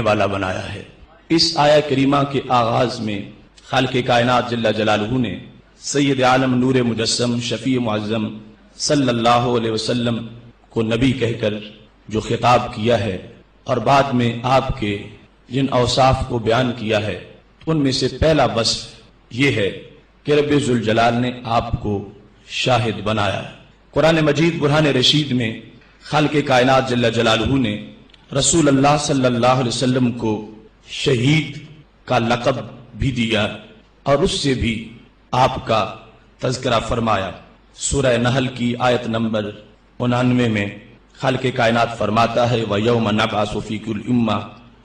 والا بنایا ہے۔ اس آیہ کریمہ کے آغاز میں خالق کائنات جل جلالہ نے سید عالم نور مجسم شفیع معظم صلی اللہ علیہ وسلم کو نبی کہہ کر جو خطاب کیا ہے اور بعد میں آپ کے جن اوصاف کو بیان کیا ہے، ان میں سے پہلا وصف یہ ہے کہ رب ذوالجلال نے آپ کو شاہد بنایا ہے۔ قرآن مجید برہان رشید میں خالق کائنات جل جلالہ نے رسول اللہ صلی اللہ علیہ وسلم کو شہید کا لقب بھی دیا اور اس سے بھی آپ کا تذکرہ فرمایا۔ سورہ نحل کی آیت نمبر 99 میں خالق کائنات فرماتا ہے وَيَوْمَ نَبْعَثُ فِي كُلِّ أُمَّةٍ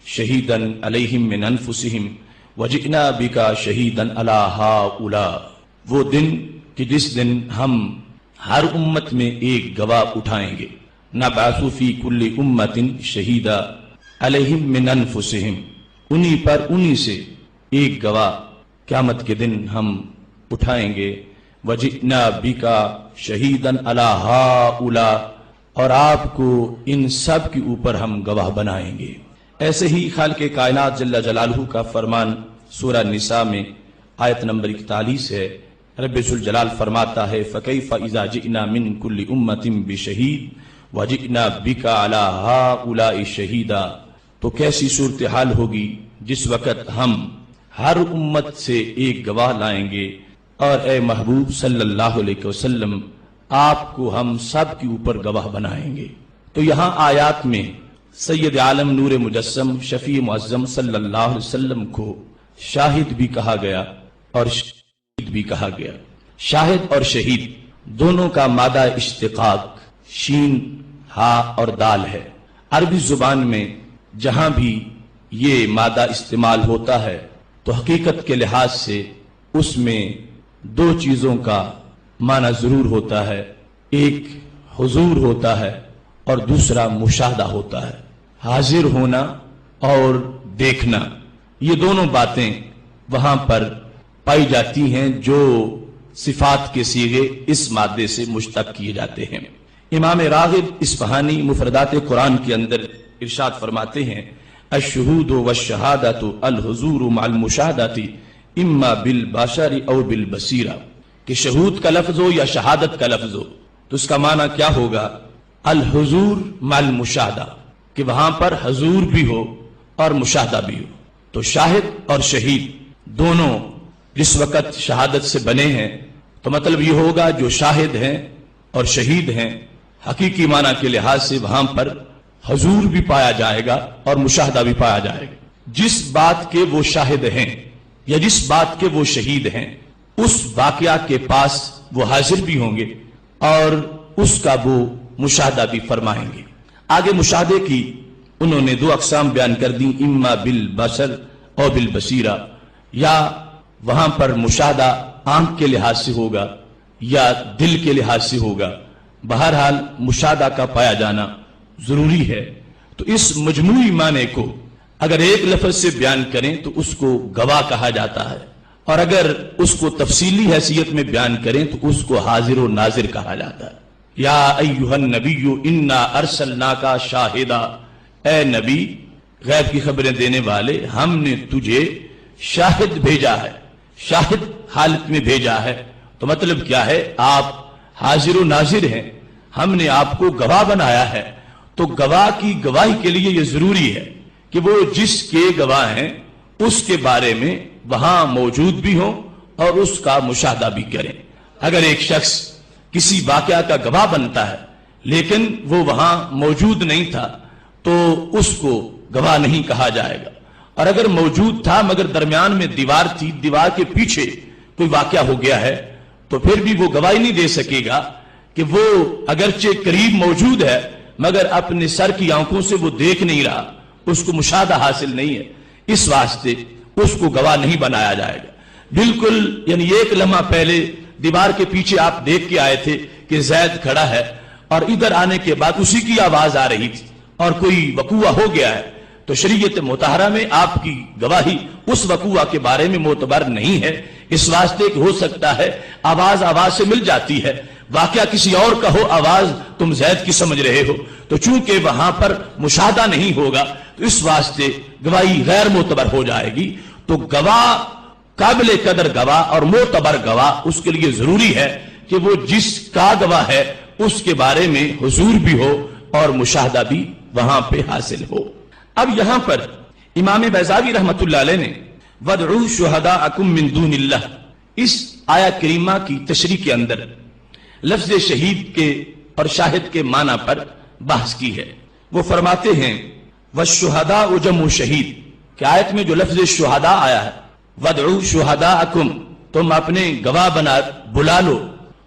شَهِيدًا عَلَيْهِمْ مِنْ أَنفُسِهِمْ وَجِئْنَا بِكَ شَهِيدًا عَلَى هَؤُلَاءِ، وہ دن کہ جس دن ہم ہر امت میں ایک گواہ اٹھائیں گے۔ نَبْعَثُ فِي كُلِّ أُمَّةٍ شَهِيدًا عَلَيْهِمْ مِنْ أَنفُسِهِمْ، انہی پر انہی سے ایک گواہ قیامت کے دن ہم اٹھائیں گے۔ وَجِئْنَا بِكَ شَهِيدًا عَلَى هَؤُلَاءِ، اور آپ کو ان سب کے اوپر ہم گواہ بنائیں گے۔ ایسے ہی خالق کائنات جل جلالہ کا فرمان سورہ نساء میں آیت نمبر 41 ہے۔ رب ذوالجلال فرماتا ہے فَكَيْفَ إِذَا جِئْنَا مِن كُلِّ أُمَّةٍ بِشَهِيدٍ وَجِئْنَا بِكَ عَلَى هَؤُلَاءِ شَهِيدًا، تو کیسی صورتحال ہوگی جس وقت ہم ہر امت سے ایک گواہ لائیں گے، اور اے محبوب صلی اللہ علیہ وسلم آپ کو ہم سب کے اوپر گواہ بنائیں گے۔ تو یہاں آیات میں سید عالم نور مجسم شفیع معظم صلی اللہ علیہ وسلم کو شاہد بھی کہا گیا اور شہید بھی کہا گیا۔ شاہد اور شہید دونوں کا مادہ اشتقاق شین، ہا اور دال ہے۔ عربی زبان میں جہاں بھی یہ مادہ استعمال ہوتا ہے تو حقیقت کے لحاظ سے اس میں دو چیزوں کا معنی ضرور ہوتا ہے، ایک حضور ہوتا ہے اور دوسرا مشاہدہ ہوتا ہے، حاضر ہونا اور دیکھنا۔ یہ دونوں باتیں وہاں پر پائی جاتی ہیں جو صفات کے صیغے اس مادے سے مشتق کیے جاتے ہیں۔ امام راغب اصفہانی مفردات قرآن کے اندر ارشاد فرماتے ہیں الشہود والشہادۃ الحضور مع المشاہدۃ اما بالبشر او بالبصیرہ، کہ شہود کا لفظ ہو یا شہادت کا لفظ ہو تو اس کا معنی کیا ہوگا؟ الحضور مع المشاہدہ، کہ وہاں پر حضور بھی ہو اور مشاہدہ بھی ہو۔ تو شاہد اور شہید دونوں جس وقت شہادت سے بنے ہیں تو مطلب یہ ہوگا جو شاہد ہیں اور شہید ہیں حقیقی معنی کے لحاظ سے وہاں پر حضور بھی پایا جائے گا اور مشاہدہ بھی پایا جائے گا۔ جس بات کے وہ شاہد ہیں یا جس بات کے وہ شہید ہیں اس واقعہ کے پاس وہ حاضر بھی ہوں گے اور اس کا وہ مشاہدہ بھی فرمائیں گے۔ آگے مشاہدے کی انہوں نے دو اقسام بیان کر دی، اما بالبصر اور بالبصیرہ، یا وہاں پر مشاہدہ آنکھ کے لحاظ سے ہوگا یا دل کے لحاظ سے ہوگا، بہرحال مشاہدہ کا پایا جانا ضروری ہے۔ تو اس مجموعی معنی کو اگر ایک لفظ سے بیان کریں تو اس کو گواہ کہا جاتا ہے، اور اگر اس کو تفصیلی حیثیت میں بیان کریں تو اس کو حاضر و ناظر کہا جاتا ہے۔ یا ایھا النبی انا ارسلناک شاہدا، اے نبی غیب کی خبریں دینے والے، ہم نے تجھے شاہد بھیجا ہے، شاہد حالت میں بھیجا ہے۔ تو مطلب کیا ہے؟ آپ حاضر و ناظر ہیں، ہم نے آپ کو گواہ بنایا ہے۔ تو گواہ کی گواہی کے لیے یہ ضروری ہے کہ وہ جس کے گواہ ہیں اس کے بارے میں وہاں موجود بھی ہوں اور اس کا مشاہدہ بھی کریں۔ اگر ایک شخص کسی واقعہ کا گواہ بنتا ہے لیکن وہ وہاں موجود نہیں تھا تو اس کو گواہ نہیں کہا جائے گا، اور اگر موجود تھا مگر درمیان میں دیوار تھی، دیوار کے پیچھے کوئی واقعہ ہو گیا ہے تو پھر بھی وہ گواہی نہیں دے سکے گا کہ وہ اگرچہ قریب موجود ہے مگر اپنے سر کی آنکھوں سے وہ دیکھ نہیں رہا، اس کو مشاہدہ حاصل نہیں ہے، اس واسطے اس کو گواہ نہیں بنایا جائے گا۔ بالکل یعنی ایک لمحہ پہلے دیوار کے پیچھے آپ دیکھ کے آئے تھے کہ زید کھڑا ہے اور ادھر آنے کے بعد اسی کی آواز آ رہی تھی اور کوئی وقوع ہو گیا ہے تو شریعت مطہرہ میں آپ کی گواہی اس وقوع کے بارے میں معتبر نہیں ہے، اس واسطے کہ ہو سکتا ہے آواز سے مل جاتی ہے واقعہ کسی اور کا ہو، آواز تم زید کی سمجھ رہے ہو، تو چونکہ وہاں پر مشاہدہ نہیں ہوگا تو اس واسطے گواہی غیر معتبر ہو جائے گی۔ تو گواہ، قابل قدر گواہ اور معتبر گواہ، اس کے لیے ضروری ہے کہ وہ جس کا گواہ ہے اس کے بارے میں حضور بھی ہو اور مشاہدہ بھی وہاں پہ حاصل ہو۔ اب یہاں پر امام بیضاوی رحمت اللہ علیہ نے وَادْعُوا شُهَدَاءَكُم مِّن دُونِ اللَّهِ اس آیت کریمہ کی تشریح کے اندر لفظ شہید کے اور شاہد کے معنی پر بحث کی ہے۔ وہ فرماتے ہیں وَالشُّهَدَاءُ جَمْعُ شہید کہ آیت میں جو لفظ شہداء آیا ہے، وَادْعُوا شُهَدَاءَكُم تم اپنے گواہ بلا لو،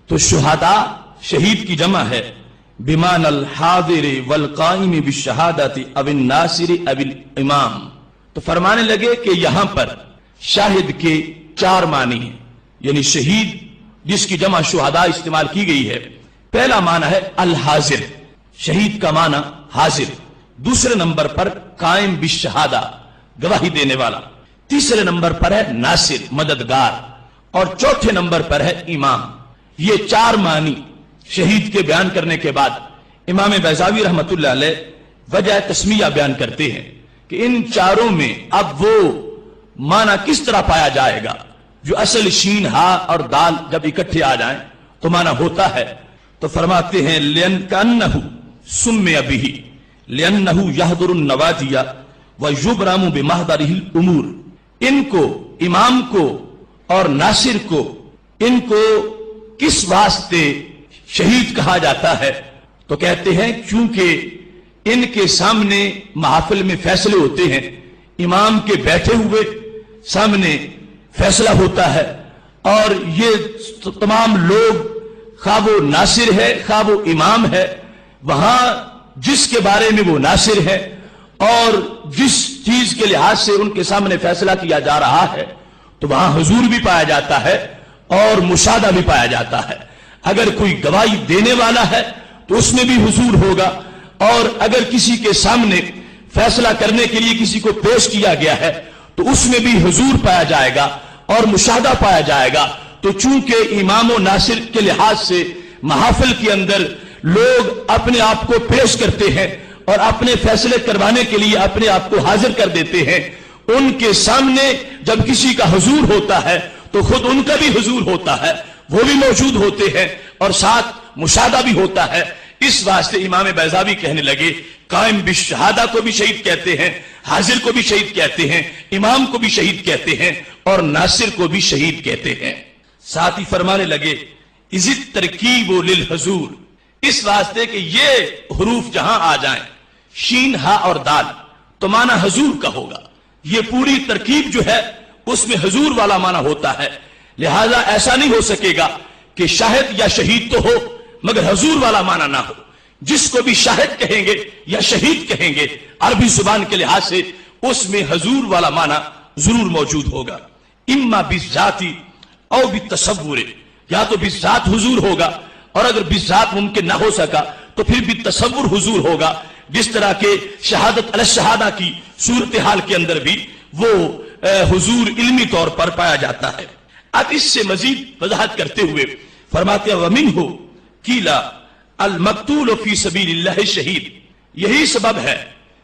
تو شہداء شہید کی جمع ہے بمعنى الحاضر والقائم بالشہادت او الناصر او الامام۔ تو فرمانے لگے کہ یہاں پر شاہد کے 4 معنی ہیں، یعنی شہید جس کی جمع شہداء استعمال کی گئی ہے، پہلا معنی ہے الحاضر، شہید کا معنی حاضر، دوسرے نمبر پر قائم بالشہادہ گواہی دینے والا، تیسرے نمبر پر ہے ناصر مددگار، اور چوتھے نمبر پر ہے امام۔ یہ 4 معنی شہید کے بیان کرنے کے بعد امام بیضاوی رحمت اللہ علیہ وجہ تسمیہ بیان کرتے ہیں کہ ان 4 میں اب وہ معنی کس طرح پایا جائے گا جو اصل شین ہا اور دال جب اکٹھے آ جائیں تو معنی ہوتا ہے۔ تو فرماتے ہیں لِأَنَّهُ سُمِّيَ بِهِ لِأَنَّهُ يَحْضُرُ النَّوَادِيَ وَيُبْرَمُ بِمَحْضَرِهِ الْأُمُورِ، ان کو، امام کو اور ناصر کو، ان کو کس واسطے شہید کہا جاتا ہے؟ تو کہتے ہیں کیونکہ ان کے سامنے محافل میں فیصلے ہوتے ہیں، امام کے بیٹھے ہوئے سامنے فیصلہ ہوتا ہے، اور یہ تمام لوگ خواہ وہ ناصر ہے خواہ وہ امام ہے، وہاں جس کے بارے میں وہ ناصر ہے اور جس چیز کے لحاظ سے ان کے سامنے فیصلہ کیا جا رہا ہے، تو وہاں حضور بھی پایا جاتا ہے اور مشاہدہ بھی پایا جاتا ہے۔ اگر کوئی گواہی دینے والا ہے تو اس میں بھی حضور ہوگا، اور اگر کسی کے سامنے فیصلہ کرنے کے لیے کسی کو پیش کیا گیا ہے تو اس میں بھی حضور پایا جائے گا اور مشاہدہ پایا جائے گا۔ تو چونکہ امام و ناصر کے لحاظ سے محافل کے اندر لوگ اپنے آپ کو پیش کرتے ہیں اور اپنے فیصلے کروانے کے لیے اپنے آپ کو حاضر کر دیتے ہیں، ان کے سامنے جب کسی کا حضور ہوتا ہے تو خود ان کا بھی حضور ہوتا ہے، وہ بھی موجود ہوتے ہیں اور ساتھ مشاہدہ بھی ہوتا ہے۔ اس واسطے امام بیضاوی کہنے لگے قائم بالشہادہ کو بھی شہید کہتے ہیں، حاضر کو بھی شہید کہتے ہیں، امام کو بھی شہید کہتے ہیں اور ناصر کو بھی شہید کہتے ہیں۔ ساتھ ہی فرمانے لگے اذ الترکیب للحضور، اس واسطے کہ یہ حروف جہاں آ جائیں شین ہا اور دال تو معنی حضور کا ہوگا، یہ پوری ترکیب جو ہے اس میں حضور والا معنی ہوتا ہے، لہذا ایسا نہیں ہو سکے گا کہ شاہد یا شہید تو ہو مگر حضور والا معنی نہ ہو۔ جس کو بھی شاہد کہیں گے یا شہید کہیں گے عربی زبان کے لحاظ سے اس میں حضور والا معنی ضرور موجود ہوگا، اما بالذاتی او بالتصور، یا تو بالذات حضور ہوگا، اور اگر بالذات ممکن نہ ہو سکا تو پھر بالتصور حضور ہوگا، جس طرح کہ شہادت علی الشہادہ کی صورتحال کے اندر بھی وہ حضور علمی طور پر پایا جاتا ہے۔ اب اس سے مزید وضاحت کرتے ہوئے فرماتے ہیں وَمِنْهُ قِيلَ الْمَقْتُولُ فِي سَبِيلِ اللَّهِ شہید، یہی سبب ہے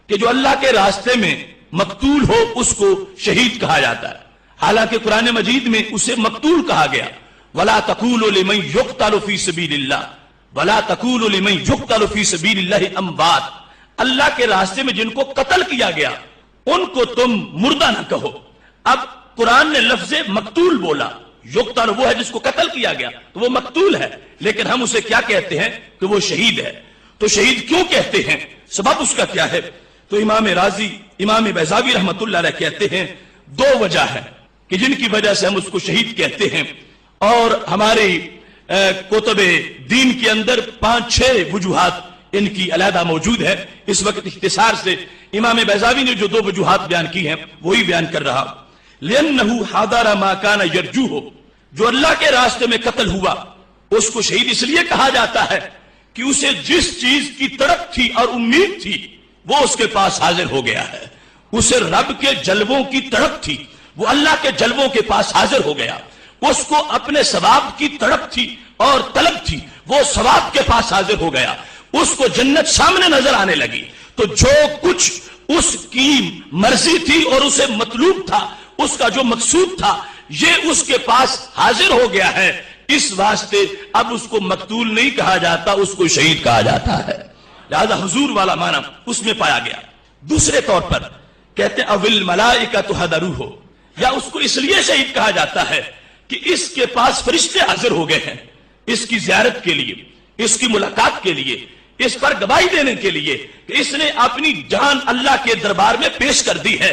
کہ جو اللہ کے راستے میں مقتول ہو اس کو شہید کہا جاتا ہے، حالانکہ قرآن مجید میں اسے مقتول کہا گیا وَلَا تَقُولُوا لِمَنْ يُقْتَلُ فِي سَبِيلِ اللَّهِ وَلَا تَقُولُوا لِمَنْ يُقْتَلُ فِي سَبِيلِ اللَّهِ أَمْوَاتٌ، اللہ کے راستے میں جن کو قتل کیا گیا ان کو تم مردہ نہ کہو۔ اب قرآن نے لفظ مقتول بولا، یقتل وہ ہے جس کو قتل کیا گیا تو وہ مقتول ہے، لیکن ہم اسے کیا کہتے ہیں کہ وہ شہید ہے۔ تو شہید کیوں کہتے ہیں، سبب اس کا کیا ہے؟ تو امام رازی، امام بیضاوی رحمت اللہ علیہ کہتے ہیں 2 وجہ ہے کہ جن کی وجہ سے ہم اس کو شہید کہتے ہیں، اور ہمارے کتب دین کے اندر 5-6 وجوہات ان کی علیحدہ موجود ہے۔ اس وقت اختصار سے امام بیضاوی نے جو 2 وجوہات بیان کی ہیں وہی بیان کر رہا۔ لِأَنَّهُ حَضَرَ مَا كَانَ يَرْجُوهُ، جو اللہ کے راستے میں قتل ہوا اس کو شہید اس لیے کہا جاتا ہے کہ اسے جس چیز کی تڑپ تھی اور امید تھی وہ اس کے پاس حاضر ہو گیا ہے، اسے رب کے جلووں کی تڑپ تھی وہ اللہ کے جلووں کے پاس حاضر ہو گیا، اس کو اپنے ثواب کی تڑپ تھی اور طلب تھی، وہ ثواب کے پاس حاضر ہو گیا، اس کو جنت سامنے نظر آنے لگی، تو جو کچھ اس کی مرضی تھی اور اسے مطلوب تھا، اس کا جو مقصود تھا، یہ اس کے پاس حاضر ہو گیا ہے، اس واسطے اب اس کو مقتول نہیں کہا جاتا، اس کو شہید کہا جاتا ہے۔ لہذا حضور والا معنی اس میں پایا گیا۔ دوسرے طور پر کہتے ہیں اول ملائکۃ حضروہ، یا اس کو اس لیے شہید کہا جاتا ہے کہ اس کے پاس فرشتے حاضر ہو گئے ہیں، اس کی زیارت کے لیے، اس کی ملاقات کے لیے، اس پر گواہی دینے کے لیے کہ اس نے اپنی جان اللہ کے دربار میں پیش کر دی ہے،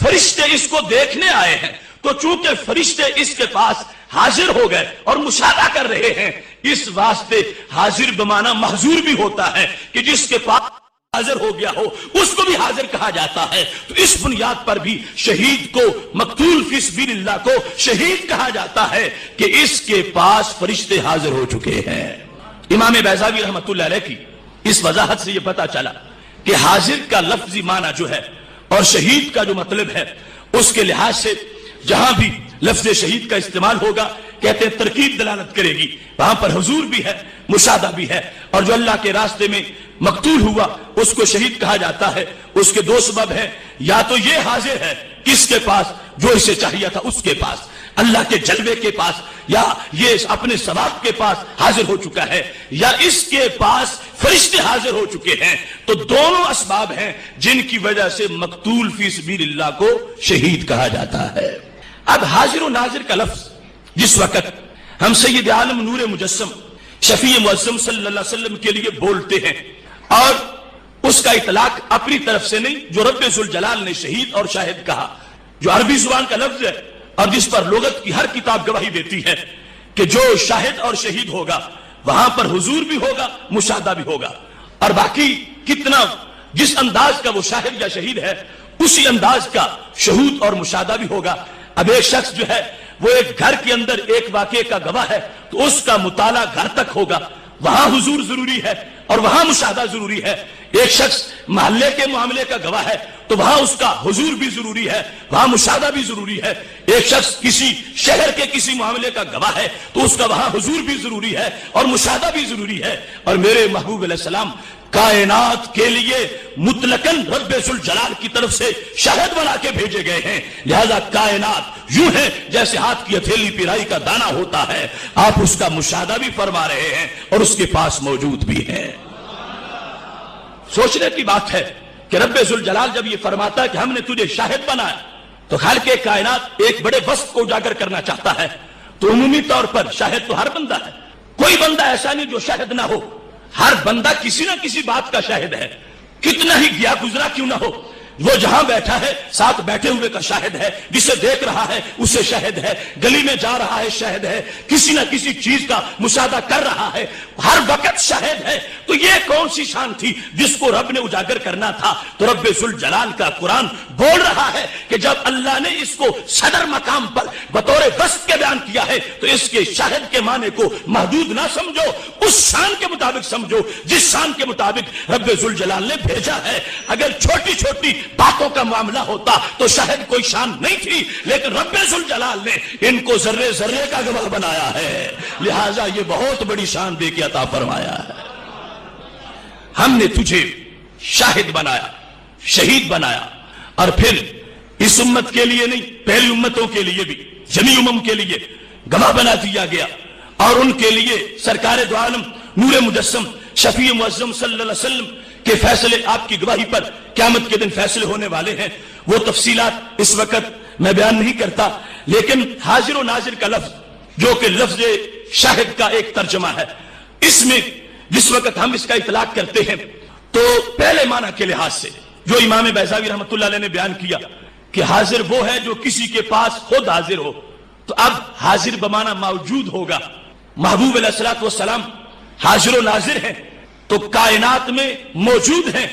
فرشتے اس کو دیکھنے آئے ہیں، تو چونکہ فرشتے اس کے پاس حاضر ہو گئے اور مشاہدہ کر رہے ہیں، اس واسطے حاضر بمعنی محضور بھی ہوتا ہے کہ جس کے پاس حاضر ہو گیا ہو اس کو بھی حاضر کہا جاتا ہے۔ تو اس بنیاد پر بھی شہید کو، مقتول فی سبیل اللہ کو شہید کہا جاتا ہے کہ اس کے پاس فرشتے حاضر ہو چکے ہیں۔ امام بیضاوی رحمۃ اللہ علیہ کی اس وضاحت سے یہ پتا چلا کہ حاضر کا لفظی معنی جو ہے اور شہید کا جو مطلب ہے، اس کے لحاظ سے جہاں بھی لفظ شہید کا استعمال ہوگا، کہتے ہیں ترکیب دلالت کرے گی، وہاں پر حضور بھی ہے، مشاہدہ بھی ہے، اور جو اللہ کے راستے میں مقتول ہوا اس کو شہید کہا جاتا ہے۔ اس کے دو سبب ہیں، یا تو یہ حاضر ہے کس کے پاس، جو اسے چاہیے تھا اس کے پاس، اللہ کے جلوے کے پاس، یا یہ اپنے ثواب کے پاس حاضر ہو چکا ہے، یا اس کے پاس فرشتے حاضر ہو چکے ہیں۔ تو دونوں اسباب ہیں جن کی وجہ سے مقتول فی سبیل اللہ کو شہید کہا جاتا ہے۔ اب حاضر و ناظر کا لفظ جس وقت ہم سید عالم نور مجسم شفیع معظم صلی اللہ علیہ وسلم کے لیے بولتے ہیں، اور اس کا اطلاق اپنی طرف سے نہیں، جو رب ذوالجلال نے شہید اور شاہد کہا، جو عربی زبان کا لفظ ہے اور جس پر لغت کی ہر کتاب گواہی دیتی ہے کہ جو شاہد اور شہید ہوگا وہاں پر حضور بھی ہوگا، مشاہدہ بھی ہوگا، اور باقی کتنا جس انداز کا وہ شاہد یا شہید ہے اسی انداز کا شہود اور مشاہدہ بھی ہوگا۔ اب ایک شخص جو ہے وہ ایک گھر کے اندر ایک واقعے کا گواہ ہے، تو اس کا مطالعہ گھر تک ہوگا، وہاں حضور ضروری ہے اور وہاں مشاہدہ ضروری ہے۔ ایک شخص محلے کے معاملے کا گواہ ہے تو وہاں اس کا حضور بھی ضروری ہے، وہاں مشاہدہ بھی ضروری ہے۔ ایک شخص کسی شہر کے کسی معاملے کا گواہ ہے تو اس کا وہاں حضور بھی ضروری ہے اور مشاہدہ بھی ضروری ہے۔ اور میرے محبوب علیہ السلام کائنات کے لیے مطلقاً رب ذوالجلال کی طرف سے شاہد بنا کے بھیجے گئے ہیں، لہذا کائنات یوں ہے جیسے ہاتھ کی ہتھیلی پیرائی کا دانہ ہوتا ہے، آپ اس کا مشاہدہ بھی فرما رہے ہیں اور اس کے پاس موجود بھی ہیں۔ سوچنے کی بات ہے کہ رب ذوالجلال جب یہ فرماتا ہے کہ ہم نے تجھے شاہد بنایا، تو خالق کائنات ایک بڑے وصف کو اجاگر کرنا چاہتا ہے۔ تو عمومی طور پر شاہد تو ہر بندہ ہے، کوئی بندہ ایسا نہیں جو شاہد نہ ہو، ہر بندہ کسی نہ کسی بات کا شاہد ہے، کتنا ہی گیا گزرا کیوں نہ ہو، وہ جہاں بیٹھا ہے ساتھ بیٹھے ہوئے کا شاہد ہے، جسے دیکھ رہا ہے اسے شاہد ہے، گلی میں جا رہا ہے شاہد ہے، کسی نہ کسی چیز کا مشاہدہ کر رہا ہے، ہر وقت شاہد ہے۔ تو یہ کون سی شان تھی جس کو رب نے اجاگر کرنا تھا؟ تو رب ذوالجلال کا قرآن بول رہا ہے کہ جب اللہ نے اس کو صدر مقام پر بطور وصف کے بیان کیا ہے تو اس کے شاہد کے معنی کو محدود نہ سمجھو، اس شان کے مطابق سمجھو جس شان کے مطابق رب ذوالجلال نے بھیجا ہے۔ اگر چھوٹی چھوٹی باتوں کا معاملہ ہوتا تو شاہد کوئی شان نہیں تھی، لیکن رب ذوالجلال نے ان کو ذرے ذرے کا گواہ بنایا ہے، لہٰذا یہ بہت بڑی شان دے کے عطا فرمایا ہے۔ ہم نے تجھے شاہد بنایا، شہید بنایا، اور پھر اس امت کے لیے نہیں، پہلی امتوں کے لیے بھی، جمی امم کے لیے گواہ بنا دیا گیا، اور ان کے لیے سرکار دو عالم نور مجسم شفیع معظم صلی اللہ علیہ وسلم کے فیصلے، آپ کی گواہی پر قیامت کے دن فیصلے ہونے والے ہیں۔ وہ تفصیلات اس وقت میں بیان نہیں کرتا، لیکن حاضر و ناظر کا لفظ جو کہ لفظ شاہد کا ایک ترجمہ ہے، اس میں جس وقت ہم اس کا اطلاق کرتے ہیں تو پہلے معنی کے لحاظ سے جو امام بیضاوی رحمۃ اللہ علیہ نے بیان کیا کہ حاضر وہ ہے جو کسی کے پاس خود حاضر ہو، تو اب حاضر بمعنی موجود ہوگا۔ محبوب علیہ الصلوۃ والسلام حاضر و ناظر ہیں تو کائنات میں موجود ہیں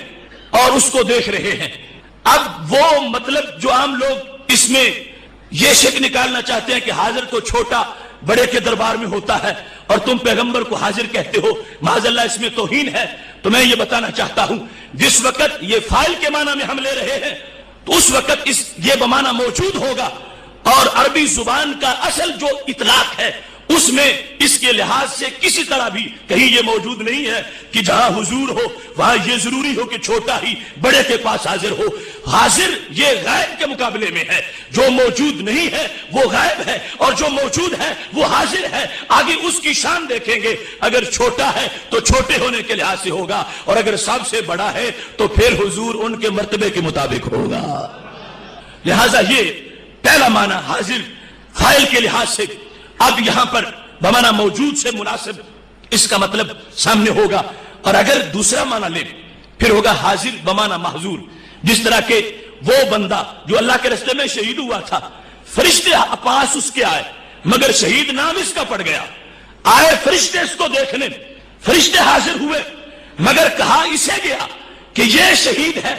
اور اس کو دیکھ رہے ہیں۔ اب وہ مطلب جو عام لوگ اس میں یہ شک نکالنا چاہتے ہیں کہ حاضر تو چھوٹا بڑے کے دربار میں ہوتا ہے اور تم پیغمبر کو حاضر کہتے ہو، معاذ اللہ اس میں توہین ہے، تو میں یہ بتانا چاہتا ہوں جس وقت یہ فاعل کے معنی میں ہم لے رہے ہیں تو اس وقت یہ بمعنی موجود ہوگا، اور عربی زبان کا اصل جو اطلاق ہے اس میں اس کے لحاظ سے کسی طرح بھی کہیں یہ موجود نہیں ہے کہ جہاں حضور ہو وہاں یہ ضروری ہو کہ چھوٹا ہی بڑے کے پاس حاضر ہو. حاضر یہ غائب کے مقابلے میں ہے. جو موجود نہیں ہے وہ غائب ہے اور جو موجود ہے وہ حاضر ہے. آگے اس کی شان دیکھیں گے. اگر چھوٹا ہے تو چھوٹے ہونے کے لحاظ سے ہوگا اور اگر سب سے بڑا ہے تو پھر حضور ان کے مرتبے کے مطابق ہوگا. لہذا یہ پہلا معنی حاضر فاعل کے لحاظ سے. اب یہاں پر بمانا موجود سے مناسب اس کا مطلب سامنے ہوگا. اور اگر دوسرا معنی لیں پھر ہوگا حاضر بمانا محضور. جس طرح کہ وہ بندہ جو اللہ کے راستے میں شہید ہوا تھا فرشتے پاس اس کے آئے مگر شہید نام اس کا پڑ گیا. آئے فرشتے اس کو دیکھنے, فرشتے حاضر ہوئے مگر کہا اسے گیا کہ یہ شہید ہے.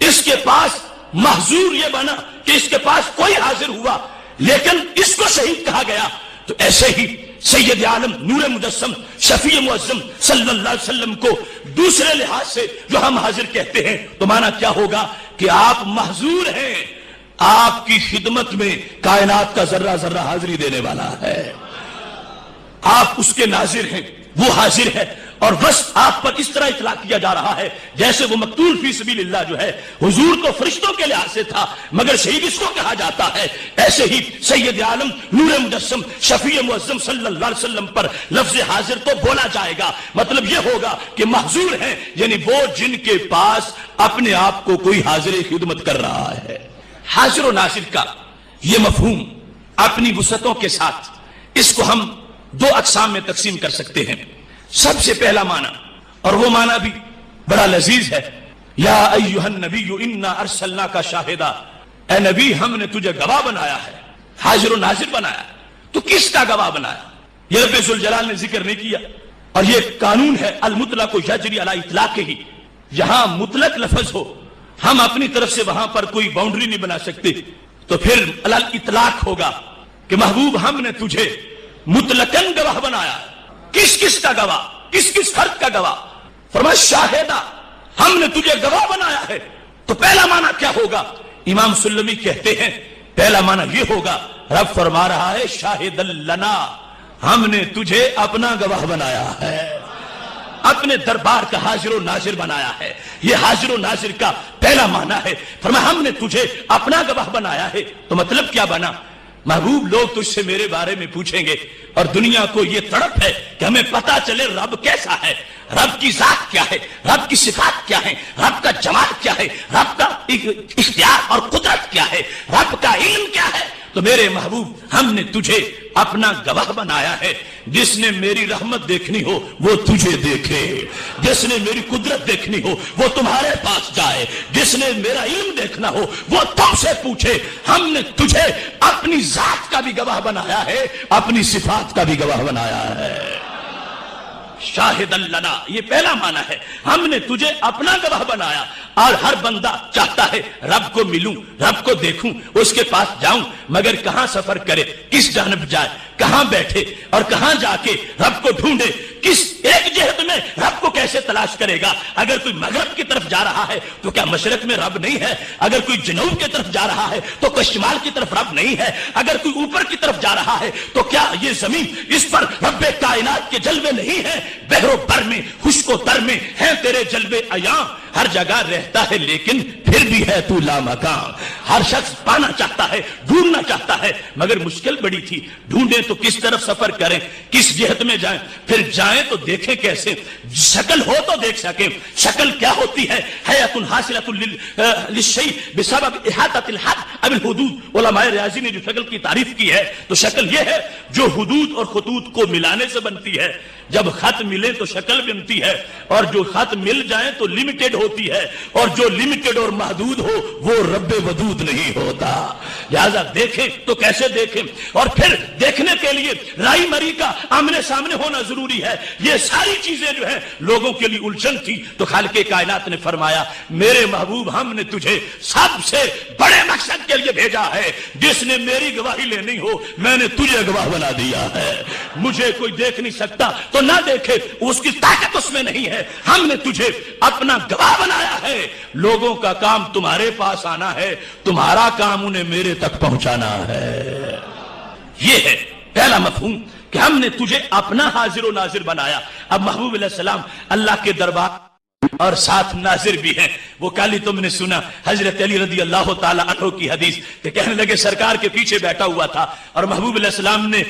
اس کے پاس محضور یہ بنا کہ اس کے پاس کوئی حاضر ہوا لیکن اس کو شہید کہا گیا. تو ایسے ہی سید عالم نور مجسم شفیع معظم صلی اللہ علیہ وسلم کو دوسرے لحاظ سے جو ہم حاضر کہتے ہیں تو معنی کیا ہوگا کہ آپ محضور ہیں. آپ کی خدمت میں کائنات کا ذرہ ذرہ حاضری دینے والا ہے. آپ اس کے ناظر ہیں, وہ حاضر ہے اور بس آپ پر اس طرح اطلاع کیا جا رہا ہے جیسے وہ مقتول فی سبیل اللہ جو ہے حضور تو فرشتوں کے لحاظ سے تھا مگر شہید اس کو کہا جاتا ہے. ایسے ہی سید عالم نور مجسم شفیع معظم صلی اللہ علیہ وسلم پر لفظ حاضر تو بولا جائے گا. مطلب یہ ہوگا کہ محضور ہیں یعنی وہ جن کے پاس اپنے آپ کو کوئی حاضر خدمت کر رہا ہے. حاضر و ناظر کا یہ مفہوم اپنی وسعتوں کے ساتھ اس کو ہم دو اقسام میں تقسیم کر سکتے ہیں. سب سے پہلا معنی اور وہ معنی بھی بڑا لذیذ ہے, یا ایھا النبی انا ارسلناک شاہدا, اے نبی ہم نے تجھے گواہ بنایا ہے, حاضر و ناظر بنایا. تو کس کا گواہ بنایا؟ یہ رب ذوالجلال نے ذکر نہیں کیا اور یہ قانون ہے المطلق یجری علی اطلاق ہی. جہاں مطلق لفظ ہو ہم اپنی طرف سے وہاں پر کوئی باؤنڈری نہیں بنا سکتے تو پھر علی اطلاق ہوگا کہ محبوب ہم نے تجھے مطلقاً گواہ بنایا. کس کس کا گواہ, کس کس فرد کا گواہ؟ فرمایا شاہدہ, ہم نے تجھے گواہ بنایا ہے. تو پہلا معنی کیا ہوگا؟ امام سلمی کہتے ہیں پہلا معنی یہ ہوگا رب فرما رہا ہے شاہد لنا, ہم نے تجھے اپنا گواہ بنایا ہے, اپنے دربار کا حاضر و ناظر بنایا ہے. یہ حاضر و ناظر کا پہلا معنی ہے. فرمایا ہم نے تجھے اپنا گواہ بنایا ہے. تو مطلب کیا بنا؟ محبوب لوگ تجھ سے میرے بارے میں پوچھیں گے اور دنیا کو یہ تڑپ ہے کہ ہمیں پتا چلے رب کیسا ہے, رب کی ذات کیا ہے, رب کی صفات کیا ہے, رب کا جمال کیا ہے, رب کا اختیار اور قدرت کیا ہے, رب کا علم کیا ہے. تو میرے محبوب ہم نے تجھے اپنا گواہ بنایا ہے. جس نے میری رحمت دیکھنی ہو وہ تجھے دیکھے, جس نے میری قدرت دیکھنی ہو وہ تمہارے پاس جائے, جس نے میرا علم دیکھنا ہو وہ تم سے پوچھے. ہم نے تجھے اپنی ذات کا بھی گواہ بنایا ہے, اپنی صفات کا بھی گواہ بنایا ہے. شاہد لنا یہ پہلا معنی ہے, ہم نے تجھے اپنا گواہ بنایا. اور ہر بندہ چاہتا ہے رب کو ملوں, رب کو دیکھوں, اس کے پاس جاؤں, مگر کہاں سفر کرے, کس جانب جائے, کہاں بیٹھے اور کہاں جا کے رب کو ڈھونڈے, کس ایک جہت میں رب کو کیسے تلاش کرے گا. اگر کوئی مغرب کی طرف جا رہا ہے تو کیا مشرق میں رب نہیں ہے؟ اگر کوئی جنوب کی طرف جا رہا ہے تو کیا شمال کی طرف رب نہیں ہے؟ اگر کوئی اوپر کی طرف جا رہا ہے تو کیا یہ زمین اس پر رب کائنات کے جلوے نہیں ہیں؟ بحر و بر میں خشک و تر میں ہیں تیرے جلوے عیاں, ہر جگہ رہتا ہے لیکن پھر بھی ہے تو لامکان. ہر شخص پانا چاہتا ہے, ڈھونڈنا چاہتا ہے, مگر مشکل بڑی تھی. ڈھونڈیں تو کس طرف سفر کریں, کس جہت میں جائیں, پھر جائیں تو دیکھیں کیسے, شکل ہو تو دیکھ سکیں. شکل کیا ہوتی ہے؟ حیات حاصلۃ للشیء بسبب احاطۃ الحد اب الحدود. علماء ریاضی نے جو شکل کی تعریف کی ہے تو شکل یہ ہے جو حدود اور خطوط کو ملانے سے بنتی ہے. جب خط ملے تو شکل بنتی ہے اور جو خط مل جائیں تو لمیٹڈ ہوتی ہے, اور جو لمیٹڈ اور محدود ہو وہ رب ودود نہیں ہوتا. لہذا دیکھیں تو کیسے دیکھیں, اور پھر دیکھنے کے لیے رائی مری کا آمنے سامنے ہونا ضروری ہے. یہ ساری چیزیں جو ہیں لوگوں کے لیے الجھن تھی. تو خالق کائنات نے فرمایا میرے محبوب ہم نے تجھے سب سے بڑے مقصد کے لیے بھیجا ہے. جس نے میری گواہی لینی ہو میں نے تجھے گواہ بنا دیا ہے. مجھے کوئی دیکھ نہیں سکتا تو نہ دیکھے اس کی طاقت اس میں نہیں ہے. ہم نے تجھے اپنا گواہ بنایا ہے. لوگوں کا کام تمہارے پاس آنا ہے, تمہارا کام انہیں میرے تک پہنچانا ہے. یہ ہے پہلا مفہوم کہ ہم نے تجھے اپنا حاضر و ناظر بنایا. اب محبوب علیہ السلام اللہ کے دربار اور ساتھ ناظر بھی ہیں. وہ کل ہی تم نے سنا حضرت علی رضی اللہ تعالی عنہ کی حدیث کہ کہنے لگے سرکار کے پیچھے بیٹھا ہوا تھا اور محبوب علیہ السلام نے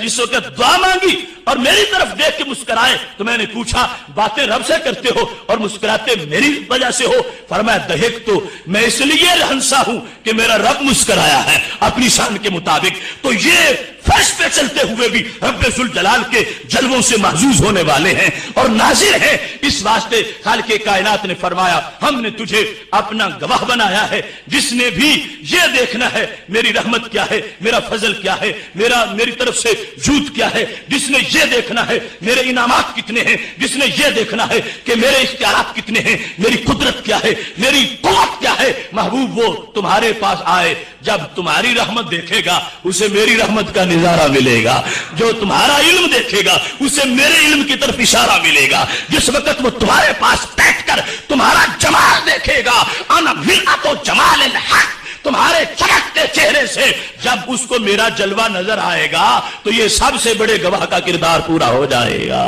جس وقت دعا مانگی اور میری طرف دیکھ کے مسکرائے تو میں نے پوچھا باتیں رب سے کرتے ہو اور مسکراتے میری وجہ سے ہو؟ فرمایا دہک تو میں اس لیے ہنسا ہوں کہ میرا رب مسکرایا ہے اپنی شان کے مطابق. تو یہ فرش پہ چلتے ہوئے بھی رب ذوالجلال کے جلووں سے محظوظ ہونے والے ہیں اور ناظر ہیں. اس واسطے خالق کائنات نے فرمایا ہم نے تجھے اپنا گواہ بنایا ہے. جس نے بھی یہ دیکھنا ہے میری رحمت کیا ہے, میرا فضل کیا ہے, میری طرف سے جود کیا ہے, جس نے یہ دیکھنا ہے میرے انعامات کتنے ہیں, جس نے یہ دیکھنا ہے کہ میرے اختیارات کتنے ہیں, میری قدرت کیا ہے, میری قوت کیا ہے, محبوب وہ تمہارے پاس آئے. جب تمہاری رحمت دیکھے گا اسے میری رحمت کا نظارہ ملے گا. جو تمہارا علم دیکھے گا اسے میرے علم کی طرف اشارہ ملے گا. جس وقت وہ تمہارے پاس بیٹھ کر تمہارا جمال دیکھے گا, انا ملأت جمال الحق, تمہارے چمکتے چہرے سے جب اس کو میرا جلوہ نظر آئے گا تو یہ سب سے بڑے گواہ کا کردار پورا ہو جائے گا.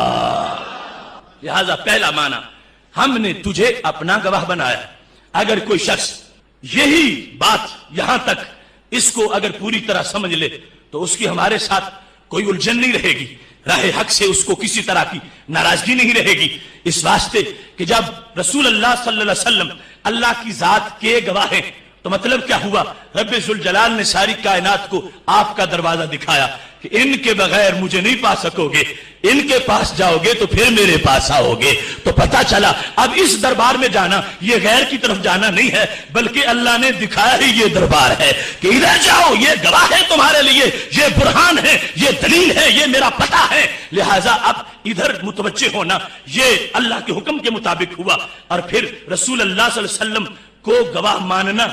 لہذا پہلا معنی ہم نے تجھے اپنا گواہ بنایا. اگر کوئی شخص یہی بات یہاں تک اس کو اگر پوری طرح سمجھ لے تو اس کی ہمارے ساتھ کوئی الجھن نہیں رہے گی, راہ حق سے اس کو کسی طرح کی ناراضگی نہیں رہے گی. اس واسطے کہ جب رسول اللہ صلی اللہ علیہ وسلم اللہ کی ذات کے گواہ ہیں تو مطلب کیا ہوا؟ رب ذوالجلال نے ساری کائنات کو آپ کا دروازہ دکھایا کہ ان کے بغیر مجھے نہیں پا سکو گے, ان کے پاس جاؤ گے تو پھر میرے پاس آؤ گے. تو پتا چلا اب اس دربار میں جانا یہ غیر کی طرف جانا نہیں ہے بلکہ اللہ نے دکھایا ہی یہ دربار ہے کہ ادھر جاؤ, یہ گواہ ہے تمہارے لیے, یہ برہان ہے, یہ دلیل ہے, یہ میرا پتہ ہے. لہٰذا اب ادھر متوجہ ہونا یہ اللہ کے حکم کے مطابق ہوا. اور پھر رسول اللہ صلی اللہ علیہ وسلم کو گواہ ماننا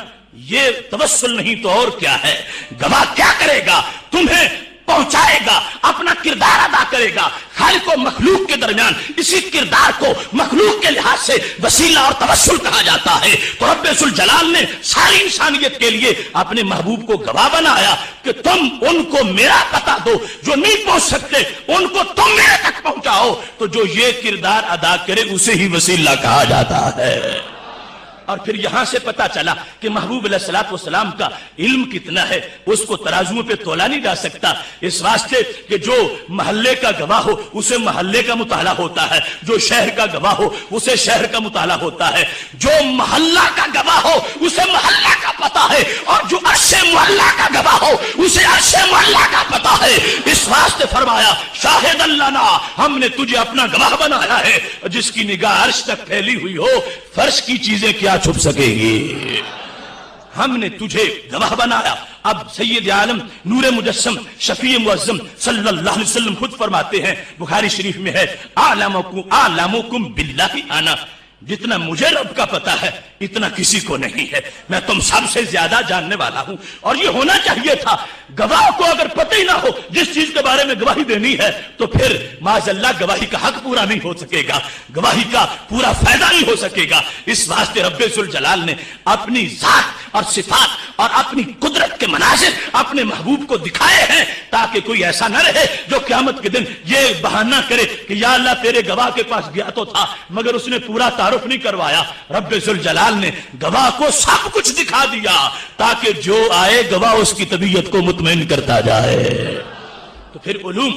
یہ توسل نہیں تو اور کیا ہے. گواہ کیا کرے گا؟ تمہیں پہنچائے گا, اپنا کردار ادا کرے گا خالق و مخلوق کے درمیان. اسی کردار کو مخلوق کے لحاظ سے وسیلہ اور توسل کہا جاتا ہے. تو رب ذوالجلال نے ساری انسانیت کے لیے اپنے محبوب کو گواہ بنایا کہ تم ان کو میرا پتہ دو, جو نہیں پہنچ سکتے ان کو تم میرے تک پہنچاؤ. تو جو یہ کردار ادا کرے اسے ہی وسیلہ کہا جاتا ہے. اور پھر یہاں سے پتا چلا کہ محبوب علیہ الصلوۃ والسلام کا علم کتنا ہے اس کو ترازوؤں پہ تولا نہیں جا سکتا. اس واسطے کہ جو محلے کا گواہ ہو اسے محلے کا مطالعہ ہوتا ہے, جو شہر کا گواہ ہو اسے شہر کا مطالعہ ہوتا ہے, جو محلہ کا گواہ ہو اسے محلہ کا پتہ ہے, اور جو عرش محلہ کا گواہ ہو اسے عرش محلہ کا پتہ ہے. اس واسطے فرمایا شاہد اللہ, ہم نے تجھے اپنا گواہ بنایا ہے. جس کی نگاہ عرش تک پھیلی ہوئی ہو فرش کی چیزیں کیا چھپ سکے گی. ہم نے تجھے گواہ بنایا. اب سید عالم نور مجسم شفیع معظم صلی اللہ علیہ وسلم خود فرماتے ہیں, بخاری شریف میں ہے, اعلمکم باللہ انا, جتنا مجھے رب کا پتہ ہے اتنا کسی کو نہیں ہے, میں تم سب سے زیادہ جاننے والا ہوں. اور یہ ہونا چاہیے تھا. گواہ کو اگر پتہ ہی نہ ہو جس چیز کے بارے میں گواہی دینی ہے تو پھر معاذ اللہ گواہی کا حق پورا نہیں ہو سکے گا, گواہی کا پورا فائدہ نہیں ہو سکے گا. اس واسطے رب ذوالجلال نے اپنی ذات اور صفات اور اپنی قدرت کے مناظر اپنے محبوب کو دکھائے ہیں تاکہ کوئی ایسا نہ رہے جو قیامت کے دن یہ بہانہ کرے کہ یا اللہ تیرے گواہ کے پاس گیا تو تھا مگر اس نے پورا تعارف نہیں کروایا. رب ذوالجلال نے گواہ کو سب کچھ دکھا دیا تاکہ جو آئے گواہ اس کی طبیعت کو مطمئن کرتا جائے. تو پھر علوم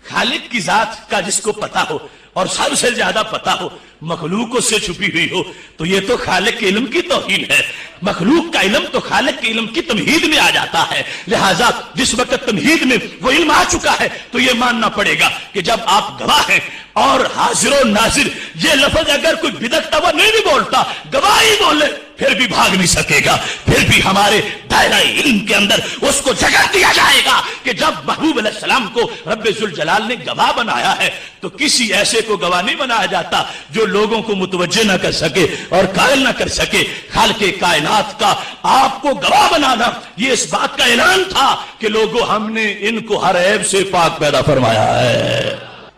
خالق کی ذات کا جس کو پتا ہو اور سب سے زیادہ پتا ہو, مخلوق اس سے چھپی ہوئی ہو, تو یہ تو خالق کے علم کی توہین ہے. مخلوق کا علم تو خالق کے علم کی تمہید میں آ جاتا ہے. لہذا جس وقت تمہید میں وہ علم آ چکا ہے تو یہ ماننا پڑے گا کہ جب آپ گواہ ہیں اور حاضر و ناظر, یہ لفظ اگر کوئی بدعت وہ نہیں بھی بولتا, گواہی بولے پھر بھی بھاگ نہیں سکے گا. پھر بھی ہمارے دائرہ علم کے اندر اس کو جگہ دیا جائے گا کہ جب محبوب علیہ السلام کو رب ذوالجلال نے گواہ بنایا ہے تو کسی ایسے کو گواہ نہیں بنایا جاتا جو لوگوں کو متوجہ نہ کر سکے اور قائل نہ کر سکے. خالق کائنات کا آپ کو گواہ بنانا یہ اس بات کا اعلان تھا کہ لوگوں ہم نے ان کو ہر عیب سے پاک پیدا فرمایا ہے.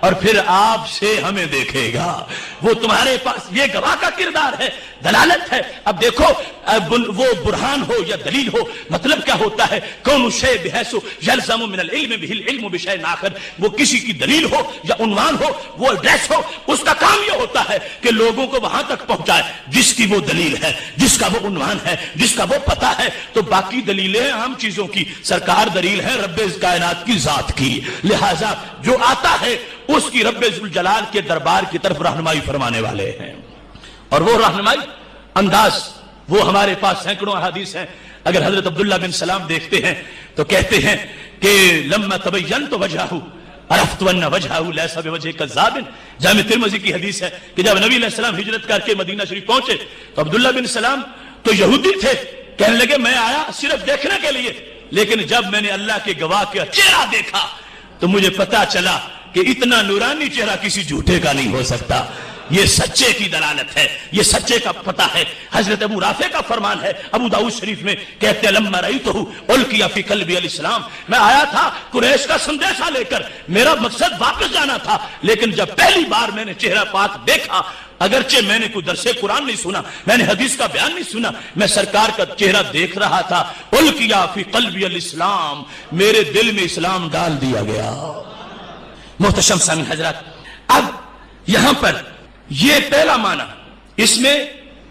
اور پھر آپ سے ہمیں دیکھے گا. وہ تمہارے پاس یہ گواہ کا کردار ہے, دلالت ہے. اب دیکھو وہ برہان ہو یا دلیل ہو, مطلب کیا ہوتا ہے؟ کون شے بحیث یلزم من العلم به العلم بشیء آخر. وہ کسی کی دلیل ہو یا عنوان ہو, وہ ایڈریس ہو, اس کا کام یہ ہوتا ہے کہ لوگوں کو وہاں تک پہنچائے جس کی وہ دلیل ہے, جس کا وہ عنوان ہے, جس کا وہ پتہ ہے. تو باقی دلیلیں عام چیزوں کی, سرکار دلیل ہے رب کائنات کی ذات کی. لہذا جو آتا ہے اس کی رب ذوالجلال کے دربار کی طرف رہنمائی فرمانے والے ہیں. اور وہ رہنمائی انداز وہ ہمارے پاس سینکڑوں احادیث ہیں. اگر حضرت عبداللہ بن سلام دیکھتے ہیں تو کہتے ہیں کہ لما تبینت وجہہ عرفت ان وجہہ لیس بوجہ کذاب. جامع ترمذی کی حدیث ہے کہ جب نبی علیہ السلام ہجرت کر کے مدینہ شریف پہنچے تو عبداللہ بن سلام تو یہودی تھے, کہنے لگے میں آیا صرف دیکھنے کے لیے, لیکن جب میں نے اللہ کے گواہ کا چہرہ دیکھا تو مجھے پتا چلا کہ اتنا نورانی چہرہ کسی جھوٹے کا نہیں ہو سکتا. یہ سچے کی دلالت ہے, یہ سچے کا پتہ ہے. حضرت ابو رافع کا فرمان ہے ابو داؤد شریف میں, کہتے ہیں لما رأیتہ القی فی قلبی الاسلام. میں آیا تھا قریش کا سندیشہ لے کر, میرا مقصد واپس جانا تھا, لیکن جب پہلی بار میں نے چہرہ پاک دیکھا, اگرچہ میں نے کوئی درس قرآن نہیں سنا, میں نے حدیث کا بیان نہیں سنا, میں سرکار کا چہرہ دیکھ رہا تھا. القی فی قلبی الاسلام, میرے دل میں اسلام ڈال دیا گیا. محتشم سامعین حضرات, اب یہاں پر یہ پہلا معنی, اس میں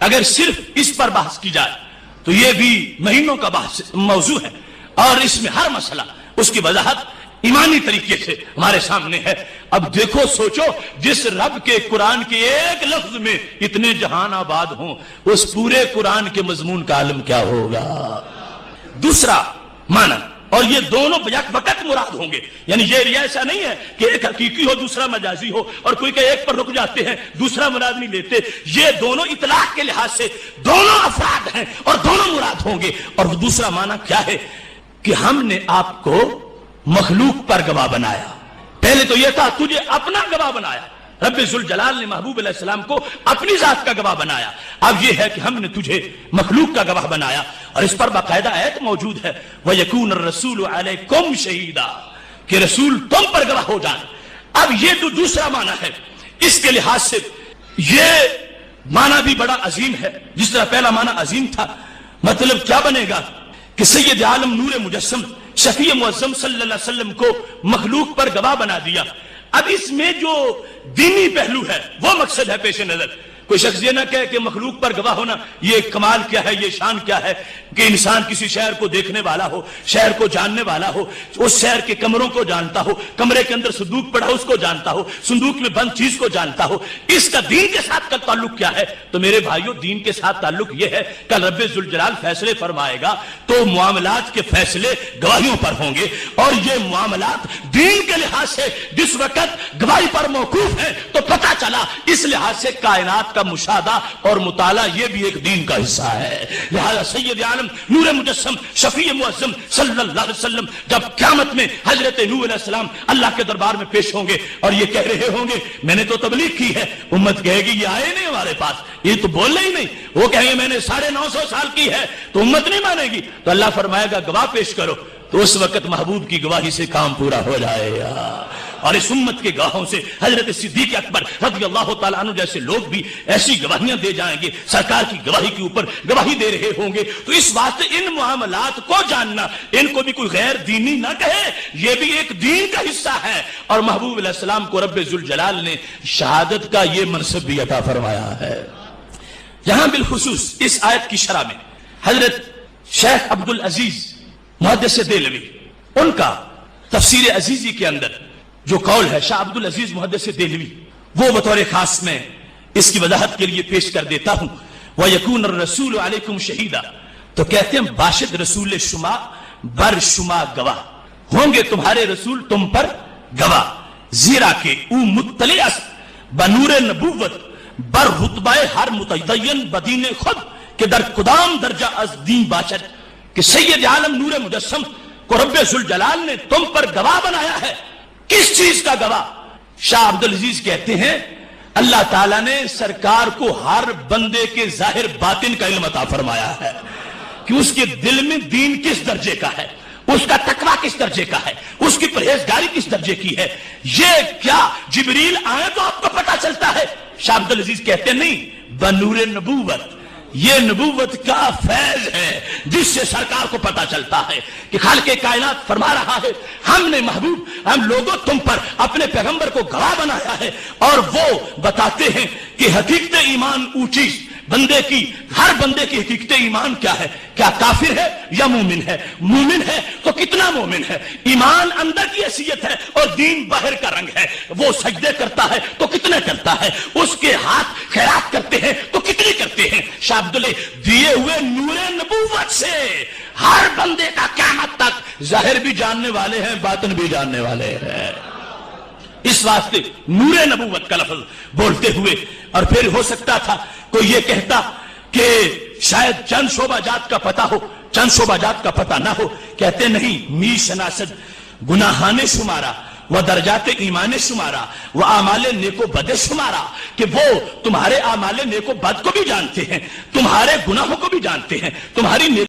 اگر صرف اس پر بحث کی جائے تو یہ بھی مہینوں کا بحث موضوع ہے, اور اس میں ہر مسئلہ اس کی وضاحت ایمانی طریقے سے ہمارے سامنے ہے. اب دیکھو سوچو, جس رب کے قرآن کے ایک لفظ میں اتنے جہان آباد ہوں, اس پورے قرآن کے مضمون کا عالم کیا ہوگا. دوسرا معنی, اور یہ دونوں یک وقت مراد ہوں گے, یعنی یہ ایسا نہیں ہے کہ ایک حقیقی ہو دوسرا مجازی ہو, اور کوئی کہ ایک پر رک جاتے ہیں دوسرا مراد نہیں لیتے. یہ دونوں اطلاق کے لحاظ سے دونوں افراد ہیں اور دونوں مراد ہوں گے. اور دوسرا معنی کیا ہے کہ ہم نے آپ کو مخلوق پر گواہ بنایا. پہلے تو یہ تھا تجھے اپنا گواہ بنایا, رب ذوالجلال نے محبوب علیہ السلام کو اپنی ذات کا گواہ بنایا. اب یہ ہے کہ ہم نے تجھے مخلوق کا گواہ بنایا, اور اس پر باقاعدہ آیت موجود ہے وَيَكُونَ الرَّسُولُ عَلَيْكُمْ شَهِيدًا, کہ رسول تم پر گواہ ہو جائیں. اب یہ جو دوسرا معنی ہے, اس کے لحاظ سے یہ معنی بھی بڑا عظیم ہے. جس طرح پہلا معنی عظیم تھا, مطلب کیا بنے گا کہ سید عالم نور مجسم شفیع معظم صلی اللہ علیہ وسلم کو مخلوق پر گواہ بنا دیا. اب اس میں جو دینی پہلو ہے وہ مقصد ہے پیش نظر. کوئی شخص یہ نہ کہے کہ مخلوق پر گواہ ہونا یہ کمال کیا ہے, یہ شان کیا ہے کہ انسان کسی شہر کو دیکھنے والا ہو, شہر کو جاننے والا ہو, اس شہر کے کمروں کو جانتا ہو, کمرے کے اندر صندوق پڑا اس کو جانتا ہو, صندوق میں بند چیز کو جانتا ہو. اس کا دین کے ساتھ کا تعلق کیا ہے؟ تو میرے بھائیوں, دین کے ساتھ تعلق یہ ہے کہ رب ذوالجلال فیصلے فرمائے گا تو معاملات کے فیصلے گواہیوں پر ہوں گے, اور یہ معاملات دین کے لحاظ سے جس وقت گواہی پر موقوف ہے تو پتہ چلا اس لحاظ سے کائنات کا مشاہدہ اور مطالعہ یہ بھی ایک دین کا حصہ ہے. لہذا سید عالم نور مجسم شفیع معظم صلی اللہ علیہ وسلم جب قیامت میں حضرت نوح علیہ السلام اللہ کے دربار میں پیش ہوں گے اور یہ کہہ رہے ہوں گے میں نے تو تبلیغ کی ہے, امت کہے گی یہ آئے نہیں ہمارے پاس, یہ تو بولنا ہی نہیں. وہ کہیں گے میں نے 950 سال کی ہے, تو امت نہیں مانے گی. تو اللہ فرمائے گا گواہ پیش کرو, تو اس وقت محبوب کی گواہی سے کام پورا ہو جائے گا. اور اس امت کے گواہوں سے حضرت صدیق اکبر رضی اللہ تعالیٰ عنہ جیسے لوگ بھی ایسی گواہیاں دے جائیں گے, سرکار کی گواہی کے اوپر گواہی دے رہے ہوں گے. تو اس واسطے ان معاملات کو جاننا, ان کو بھی کوئی غیر دینی نہ کہے, یہ بھی ایک دین کا حصہ ہے. اور محبوب علیہ السلام کو رب ذوالجلال نے شہادت کا یہ منصب بھی عطا فرمایا ہے. یہاں بالخصوص اس آیت کی شرح میں حضرت شیخ عبدالعزیز محدث دہلوی, ان کا تفسیر عزیزی کے اندر جو قول ہے شاہ عبدالعزیز محدث دہلوی, وہ بطور خاص میں اس کی وضاحت کے لیے پیش کر دیتا ہوں. وَيَكُونَ الرَّسُولُ عَلَيْكُمْ شَهِيدًا, تو کہتے ہیں باشد رسول شما بر شما گواہ ہوں گے, تمہارے رسول تم پر گواہ, زیرا کہ او مطلع است بنور نبوت بر رتبہ ہر متدین بدین خود, کہ در کدام درجہ از دین باشد, کہ سید عالم نور مجسم کو رب ذوالجلال نے تم پر گواہ بنایا ہے. کس چیز کا گواہ؟ شاہ عبدالعزیز کہتے ہیں اللہ تعالیٰ نے سرکار کو ہر بندے کے ظاہر باطن کا علم عطا فرمایا ہے کہ اس کے دل میں دین کس درجے کا ہے, اس کا تقوی کس درجے کا ہے، اس کی پرہیزگاری کس درجے کی ہے، یہ کیا جبریل آئے تو آپ کو پتا چلتا ہے؟ شاہ عبدالعزیز کہتے نہیں، بنور نبوت، یہ نبوت کا فیض ہے جس سے سرکار کو پتا چلتا ہے کہ خالق کائنات فرما رہا ہے ہم نے محبوب، ہم لوگوں تم پر اپنے پیغمبر کو گواہ بنایا ہے، اور وہ بتاتے ہیں کہ حقیقت ایمان اونچی بندے کی، ہر بندے کی حقیقت ایمان کیا ہے، کیا کافر ہے یا مومن ہے، مومن ہے تو کتنا مومن ہے، ایمان اندر کی حیثیت ہے اور دین باہر کا رنگ ہے، وہ سجدے کرتا ہے تو کتنے کرتا ہے، اس کے ہاتھ خیرات کرتے ہیں تو کتنی کرتے ہیں۔ شاہ عبداللہ دیے ہوئے نور نبوت سے ہر بندے کا قیامت تک ظاہر بھی جاننے والے ہیں، باطن بھی جاننے والے ہیں۔ اس واسطے نور نبوت کا لفظ بولتے ہوئے، اور پھر ہو سکتا تھا کوئی یہ کہتا کہ شاید چند شعبہ جات کا پتہ ہو، چند شعبہ جات کا پتہ نہ ہو، کہتے نہیں، می شناسد گناہانے شمارا و درجات ایمان شمارا و اعمال نیک و بد شمارا، کہ وہ تمہارے اعمال نیک و بد کو بھی جانتے ہیں، تمہارے گناہوں کو بھی جانتے ہیں، تمہاری